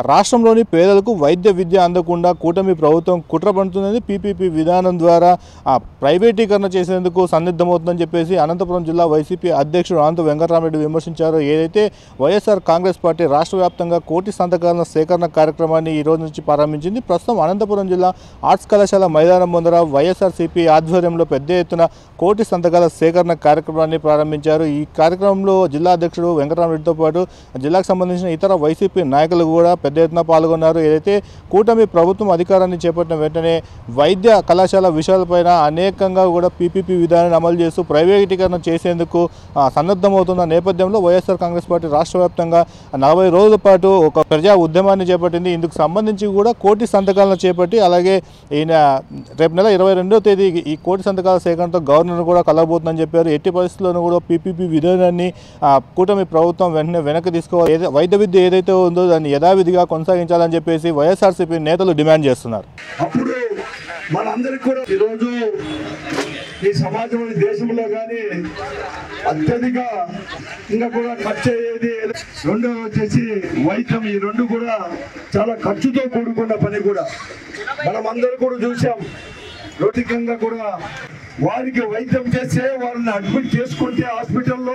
రాష్ట్రంలోని పేదలకు వైద్య విద్య అందకుండా కూటమి ప్రభుత్వం కుట్ర పడుతుందని పీపీపీ విధానం ద్వారా ప్రైవేటీకరణ చేసేందుకు సన్నిద్ధమవుతుందని చెప్పేసి అనంతపురం జిల్లా వైసీపీ అధ్యక్షుడు అనంత వెంకటరామరెడ్డి విమర్శించారు. ఏదైతే వైఎస్ఆర్ కాంగ్రెస్ పార్టీ రాష్ట్ర వ్యాప్తంగా కోటి సంతకాల సేకరణ కార్యక్రమాన్ని ఈ రోజు నుంచి ప్రారంభించింది. ప్రస్తుతం అనంతపురం జిల్లా ఆర్ట్స్ కళాశాల మైదానం ముందర వైఎస్ఆర్సీపీ ఆధ్వర్యంలో పెద్ద ఎత్తున కోటి సంతకాల సేకరణ కార్యక్రమాన్ని ప్రారంభించారు. ఈ కార్యక్రమంలో జిల్లా అధ్యక్షుడు వెంకటరామరెడ్డితో పాటు జిల్లాకు సంబంధించిన ఇతర వైసీపీ నాయకులు కూడా పెద్ద ఎత్తున పాల్గొన్నారు. ఏదైతే కూటమి ప్రభుత్వం అధికారాన్ని చేపట్టిన వెంటనే వైద్య కళాశాల విషయాలపైన అనేకంగా కూడా పీపీపీ విధానాన్ని అమలు చేస్తూ ప్రైవేటీకరణ చేసేందుకు సన్నద్ధమవుతున్న నేపథ్యంలో వైఎస్ఆర్ కాంగ్రెస్ పార్టీ రాష్ట్ర వ్యాప్తంగా 40 రోజుల పాటు ఒక ప్రజా ఉద్యమాన్ని చేపట్టింది. ఇందుకు సంబంధించి కూడా కోటి సంతకాలను చేపట్టి అలాగే ఈయన రేపు నెల 22వ తేదీ ఈ కోటి సంతకాల సేకరణతో గవర్నర్ కూడా కలగబోతుందని చెప్పారు. ఎట్టి పరిస్థితుల్లోనూ కూడా పీపీపీ విధానాన్ని కూటమి ప్రభుత్వం వెంటనే వెనక్కి తీసుకోవాలి, వైద్య విద్య ఏదైతే ఉందో దాన్ని యథావిధిగా కొనసాగించాలని చెప్పేసి వైఎస్ఆర్సీపీ నేతలు డిమాండ్ చేస్తున్నారు. అప్పుడు మనందరికీ కూడా ఈరోజు ఈ సమాజంలో దేశంలో కానీ అత్యధిక ఇంకా కూడా ఖర్చు అయ్యేది రెండో వచ్చేసి వైద్యం. ఈ రెండు కూడా చాలా ఖర్చుతో కూడుకున్న పని కూడా మనం అందరూ కూడా చూసాం. రోటికంగా కూడా వారికి వైద్యం చేస్తే వారిని అడ్మిట్ చేసుకుంటే హాస్పిటల్లో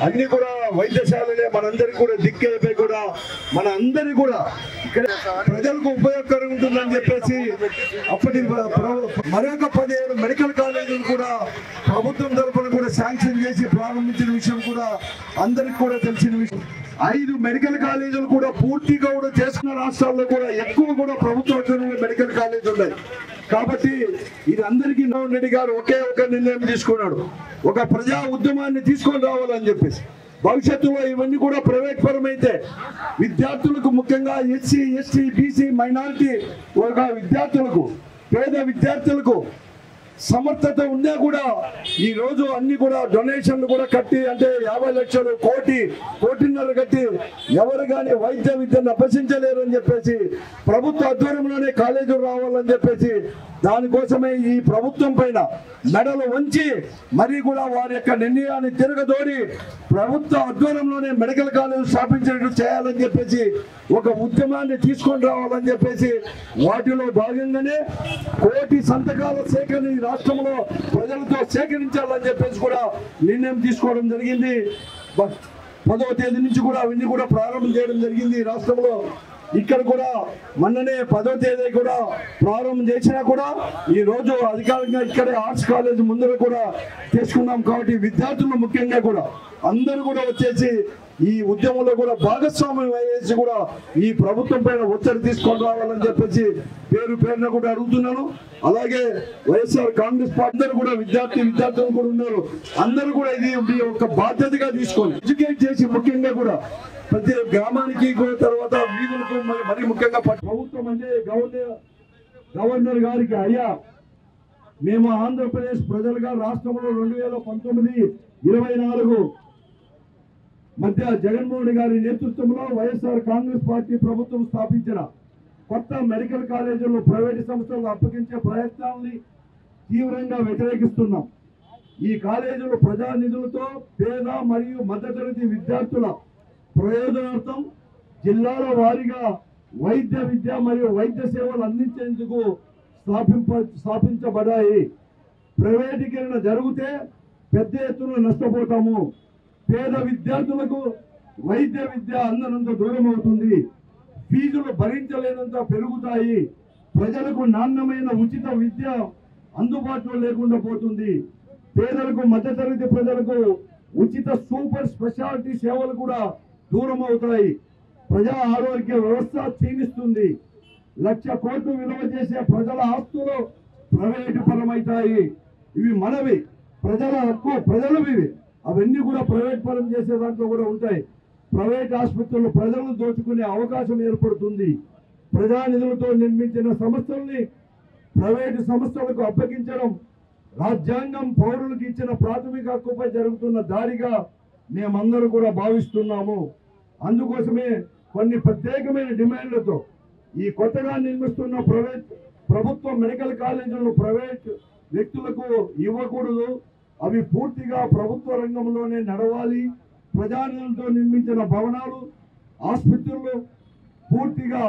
అన్ని కూడా వైద్యశాలలే మనందరికి కూడా దిక్కైపోయి కూడా మన అందరి కూడా ఇక్కడ ప్రజలకు ఉపయోగకరంగా ఉంటుందని చెప్పేసి అప్పటి మరొక 17 మెడికల్ కాలేజీలు కూడా ప్రభుత్వం తరఫున కూడా శాంక్షన్ చేసి ప్రారంభించిన విషయం కూడా అందరికి కూడా తెలిసిన విషయం. 5 మెడికల్ కాలేజీలు కూడా పూర్తిగా కూడా చేసుకున్న రాష్ట్రాల్లో కూడా ఎక్కువ కూడా ప్రభుత్వ మెడికల్ కాలేజీ ఉన్నాయి. కాబట్టి ఇది అందరికీ జగన్మోహన్ రెడ్డి గారు ఒకే ఒక నిర్ణయం తీసుకున్నాడు, ఒక ప్రజా ఉద్యమాన్ని తీసుకొని రావాలని చెప్పేసి. భవిష్యత్తులో ఇవన్నీ కూడా ప్రైవేట్ పరం అయితే విద్యార్థులకు, ముఖ్యంగా ఎస్సీ, ఎస్టీ, బీసీ, మైనారిటీ ఒక విద్యార్థులకు, పేద విద్యార్థులకు సమర్థత ఉన్నా కూడా ఈ రోజు అన్ని కూడా డొనేషన్లు కూడా కట్టి అంటే 50 లక్షలు, కోటిన్నర కట్టి ఎవరు కానీ వైద్య విద్యను అభ్యసించలేరు అని చెప్పేసి ప్రభుత్వ ఆధ్వర్యంలోనే కాలేజీలు రావాలని చెప్పేసి దానికోసమే ఈ ప్రభుత్వం పైన మెడలు వంచి మరీ కూడా వారి యొక్క నిర్ణయాన్ని తిరగదోడి ప్రభుత్వ ఆధ్వర్యంలోనే మెడికల్ కాలేజ్ స్థాపించేట్టు చేయాలని చెప్పేసి ఒక ఉద్యమాన్ని తీసుకొని రావాలని చెప్పేసి వాటిలో భాగంగానే కోటి సంతకాల సేకరణ రాష్ట్రంలో ప్రజలతో సేకరించాలని చెప్పేసి కూడా నిర్ణయం తీసుకోవడం జరిగింది. 10వ తేదీ నుంచి కూడా అవన్నీ కూడా ప్రారంభం చేయడం జరిగింది రాష్ట్రంలో. ఇక్కడ కూడా మొన్ననే 10వ తేదీ కూడా ప్రారంభం చేసినా కూడా ఈ రోజు అధికారికంగా ఇక్కడే ఆర్ట్స్ కాలేజ్ ముందర కూడా చేసుకున్నాం. కాబట్టి విద్యార్థులు ముఖ్యంగా కూడా అందరూ కూడా వచ్చేసి ఈ ఉద్యమంలో కూడా భాగస్వామ్యం అయ్యేసి కూడా ఈ ప్రభుత్వం పైన ఒత్తిడి తీసుకొని రావాలని చెప్పేసి పేరున కూడా అడుగుతున్నాను. అలాగే వైఎస్ఆర్ కాంగ్రెస్ పార్టీ అందరూ కూడా విద్యార్థులు కూడా ఉన్నారు. అందరూ కూడా ఇది ఒక బాధ్యతగా తీసుకొని ఎడ్యుకేట్ చేసి ముఖ్యంగా కూడా ప్రతి గ్రామానికి తర్వాత వీధులకు మరి ముఖ్యంగా ప్రభుత్వం అంటే గవర్నర్ గారికి అయ్యా మేము ఆంధ్రప్రదేశ్ ప్రజలుగా రాష్ట్రంలో 2019-24 మధ్య జగన్మోహన్ గారి నేతృత్వంలో వైఎస్ఆర్ కాంగ్రెస్ పార్టీ ప్రభుత్వం స్థాపించిన కొత్త మెడికల్ కాలేజీలను ప్రైవేటు సంస్థలకు అప్పగించే ప్రయత్నాన్ని తీవ్రంగా వ్యతిరేకిస్తున్నాం. ఈ కాలేజీలు ప్రజా నిధులతో పేద మరియు మధ్యతరగతి విద్యార్థుల ప్రయోజనార్థం జిల్లాల వారీగా వైద్య విద్య మరియు వైద్య సేవలు అందించేందుకు స్థాపించబడ్డాయి. ప్రైవేటీకరణ జరిగితే పెద్ద ఎత్తున నష్టపోతాము. పేద విద్యార్థులకు వైద్య విద్య అందనంత దూరం అవుతుంది. ఫీజులు భరించలేనంత పెరుగుతాయి. ప్రజలకు నాణ్యమైన ఉచిత విద్య అందుబాటులో లేకుండా పోతుంది. పేదలకు, మధ్యతరగతి ప్రజలకు ఉచిత సూపర్ స్పెషాలిటీ సేవలు కూడా దూరం అవుతాయి. ప్రజా ఆరోగ్య వ్యవస్థ క్షీణిస్తుంది. 1,00,000 కోట్లు విలువ చేసే ప్రజల ఆస్తులు ప్రైవేటు పరమవుతాయి. ఇవి మనవి, ప్రజల హక్కు, ప్రజలవి. అవన్నీ కూడా ప్రైవేట్ పరం చేసే దాంట్లో కూడా ఉంటాయి. ప్రైవేట్ ఆసుపత్రులు ప్రజలను దోచుకునే అవకాశం ఏర్పడుతుంది. ప్రజానిధులతో నిర్మించిన సంస్థల్ని ప్రైవేటు సంస్థలకు అప్పగించడం రాజ్యాంగం పౌరులకు ఇచ్చిన ప్రాథమిక హక్కుపై జరుగుతున్న దాడిగా మేమందరూ కూడా భావిస్తున్నాము. అందుకోసమే కొన్ని ప్రత్యేకమైన డిమాండ్లతో ఈ కొత్తగా నిర్మిస్తున్న ప్రభుత్వ మెడికల్ కాలేజీలను ప్రైవేట్ వ్యక్తులకు ఇవ్వకూడదు. అవి పూర్తిగా ప్రభుత్వ రంగంలోనే నడవాలి. ప్రజానిధులతో నిర్మించిన భవనాలు, ఆసుపత్రులు పూర్తిగా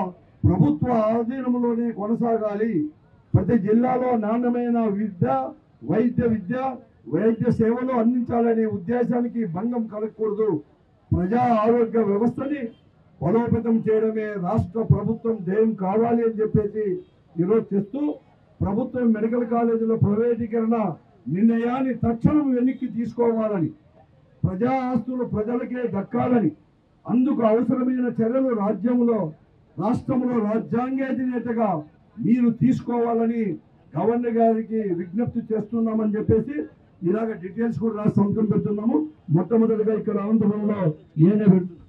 ప్రభుత్వ ఆధీనంలోనే కొనసాగాలి. ప్రతి జిల్లాలో నాణ్యమైన వైద్య సేవలు అందించాలనే ఉద్దేశానికి భంగం కలగకూడదు. ప్రజా ఆరోగ్య వ్యవస్థని బలోపేతం చేయడమే రాష్ట్ర ప్రభుత్వం ధ్యేయం కావాలి అని చెప్పేసి ఈరోజు చేస్తూ ప్రభుత్వం మెడికల్ కాలేజీల ప్రైవేటీకరణ నిర్ణయాన్ని తక్షణం వెనక్కి తీసుకోవాలని, ప్రజా ఆస్తులు ప్రజలకే దక్కాలని, అందుకు అవసరమైన చర్యలు రాష్ట్రంలో రాజ్యాంగేతనేతగా మీరు తీసుకోవాలని గవర్నర్ గారికి విజ్ఞప్తి చేస్తున్నామని చెప్పేసి ఇలాగ డీటెయిల్స్ కూడా రాసి సంతకం పెడుతున్నాము. మొట్టమొదటిగా ఇక్కడ అనంతపురంలో నేనే పెడుతున్నాను.